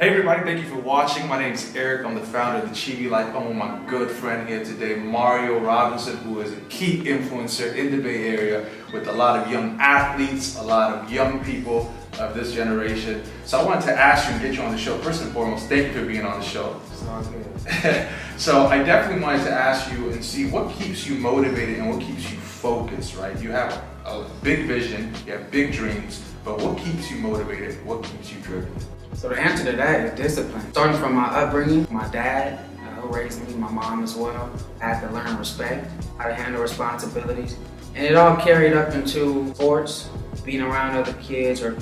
Hey everybody, thank you for watching. My name is Eric. I'm the founder of the Chivi Life. I'm with my good friend here today, Mario Robinson, who is a key influencer in the Bay Area with a lot of young athletes, a lot of young people of this generation. So I wanted to ask you and get you on the show. First and foremost, thank you for being on the show. Sounds good. So I definitely wanted to ask you and see what keeps you motivated and what keeps you focused, right? You have a big vision, you have big dreams, but what keeps you motivated? What keeps you driven? So the answer to that is discipline. Starting from my upbringing, my dad who raised me, my mom as well. I had to learn respect, how to handle responsibilities. And it all carried up into sports, being around other kids or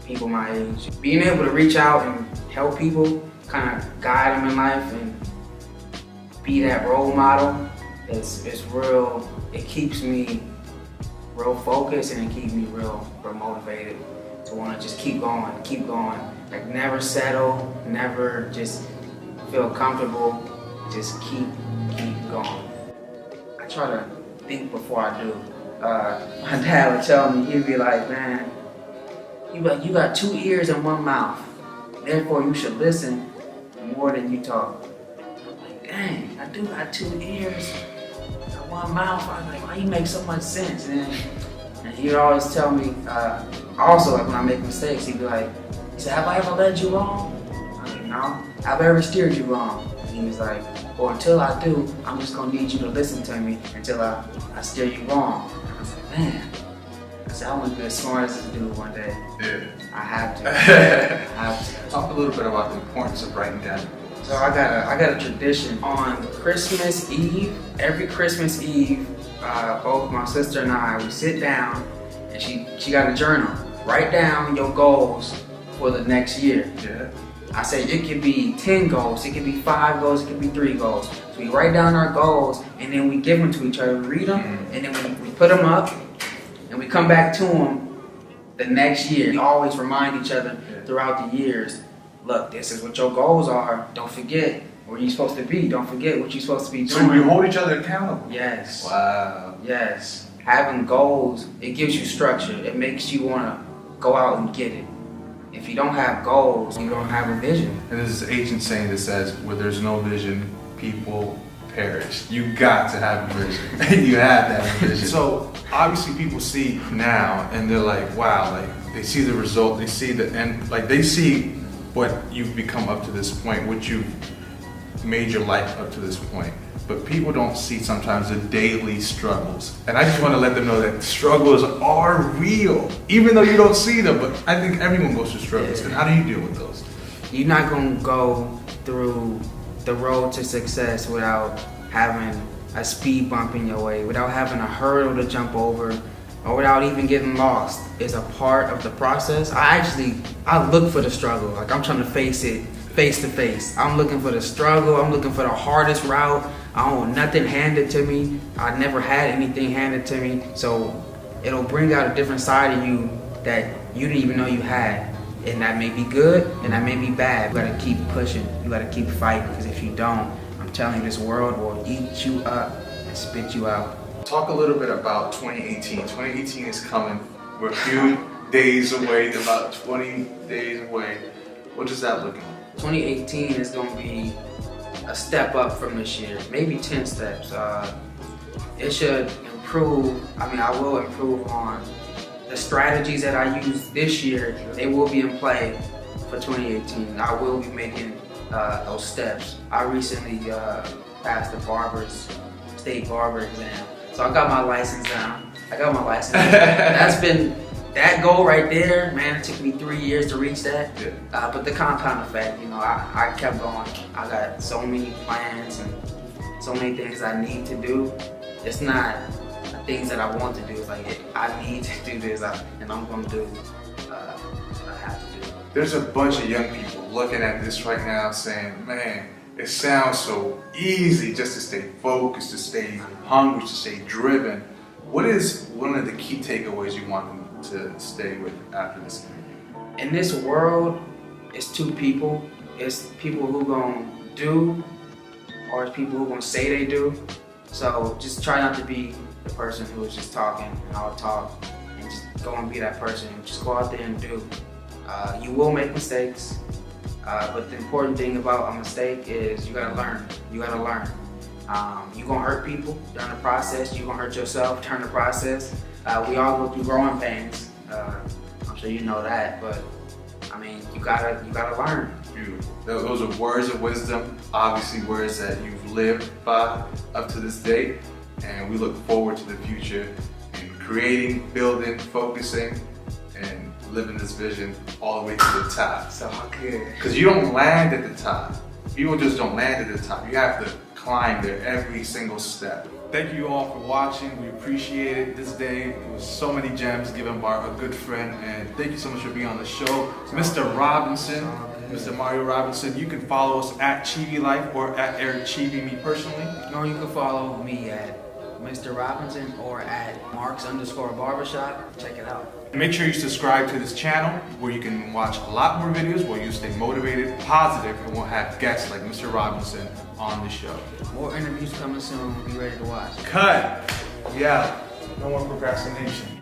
people my age. Being able to reach out and help people, kind of guide them in life and be that role model, it's real, it keeps me real focused and it keeps me real motivated to want to just keep going. Like never settle, never just feel comfortable, just keep going. I try to think before I do. My dad would tell me, he'd be like, man, you got 2 ears and 1 mouth. Therefore you should listen more than you talk. I'm like, dang, I do got 2 ears and 1 mouth. I was like, why you make so much sense? And he'd always tell me, also like when I make mistakes, he'd be like, he said, have I ever led you wrong? I was like, no. Have I ever steered you wrong? And he was like, well, until I do, I'm just gonna need you to listen to me until I steer you wrong. And I was like, man. I said, I want to be as smart as this dude one day. Yeah. I have to. I have to. Talk a little bit about the importance of writing down. So I got a tradition. On Christmas Eve, every Christmas Eve, both my sister and I, we sit down and she got a journal. Write down your goals for the next year. Yeah. I said it could be 10 goals, it could be 5 goals, it could be 3 goals. So we write down our goals and then we give them to each other, we read them, and then we put them up and we come back to them the next year. We always remind each other throughout the years, look, this is what your goals are. Don't forget where you're supposed to be. Don't forget what you're supposed to be doing. So we hold each other accountable. Yes. Wow. Yes. Having goals, it gives you structure. It makes you want to go out and get it. If you don't have goals, you don't have a vision. And there's this ancient saying that says, where there's no vision, people perish. You got to have a vision. You have to have a vision. So obviously people see now and they're like, wow, like they see the result, they see the end, like they see what you've become up to this point, what you've made your life up to this point. But people don't see sometimes the daily struggles. And I just want to let them know that struggles are real, even though you don't see them. But I think everyone goes through struggles. And how do you deal with those? You're not going to go through the road to success without having a speed bump in your way, without having a hurdle to jump over, or without even getting lost. It's a part of the process. I look for the struggle. Like I'm trying to face it face to face. I'm looking for the struggle. I'm looking for the hardest route. I don't want nothing handed to me. I never had anything handed to me. So it'll bring out a different side of you that you didn't even know you had. And that may be good and that may be bad. You gotta keep pushing. You gotta keep fighting, because if you don't, I'm telling you, this world will eat you up and spit you out. Talk a little bit about 2018. 2018 is coming. We're a few days away, about 20 days away. What does that look like? 2018 is going to be a step up from this year, maybe 10 steps. It should improve. I will improve on the strategies that I used this year. They will be in play for 2018. I will be making those steps. I recently passed the state barber exam. So I got my license down. That's been that goal right there, man. It took me 3 years to reach that. Yeah. But the compound effect, I kept going. I got so many plans and so many things I need to do. It's not things that I want to do. It's like I need to do this, and I'm going to do what I have to do. There's a bunch of young people looking at this right now saying, man, it sounds so easy just to stay focused, to stay hungry, to stay driven. What is one of the key takeaways you want them to stay with after this? In this world, it's two people. It's people who gonna do, or it's people who gonna say they do. So just try not to be the person who is just talking and I'll talk, and just go and be that person. Just go out there and do. You will make mistakes. But the important thing about a mistake is you gotta learn. You gotta learn. You're gonna hurt people during the process. You're gonna hurt yourself during the process. We all go through growing pains. I'm sure you know that, but I mean, you gotta learn. Those are words of wisdom, obviously words that you've lived by up to this date, and we look forward to the future and creating, building, focusing, and living this vision all the way to the top. So good. Because you don't land at the top. People just don't land at the top. You have to climb there every single step. Thank you all for watching. We appreciate it. This day, it was so many gems given by our good friend, and thank you so much for being on the show. Mr. Robinson, Mr. Mario Robinson, you can follow us at Chivi Life or at Eric Chivi, me personally. Or you can follow me at Mr. Robinson or at Marks_barbershop. Check it out. And make sure you subscribe to this channel where you can watch a lot more videos where you stay motivated, positive, and we'll have guests like Mr. Robinson on the show. More interviews coming soon. Be ready to watch. Cut! Yeah, no more procrastination.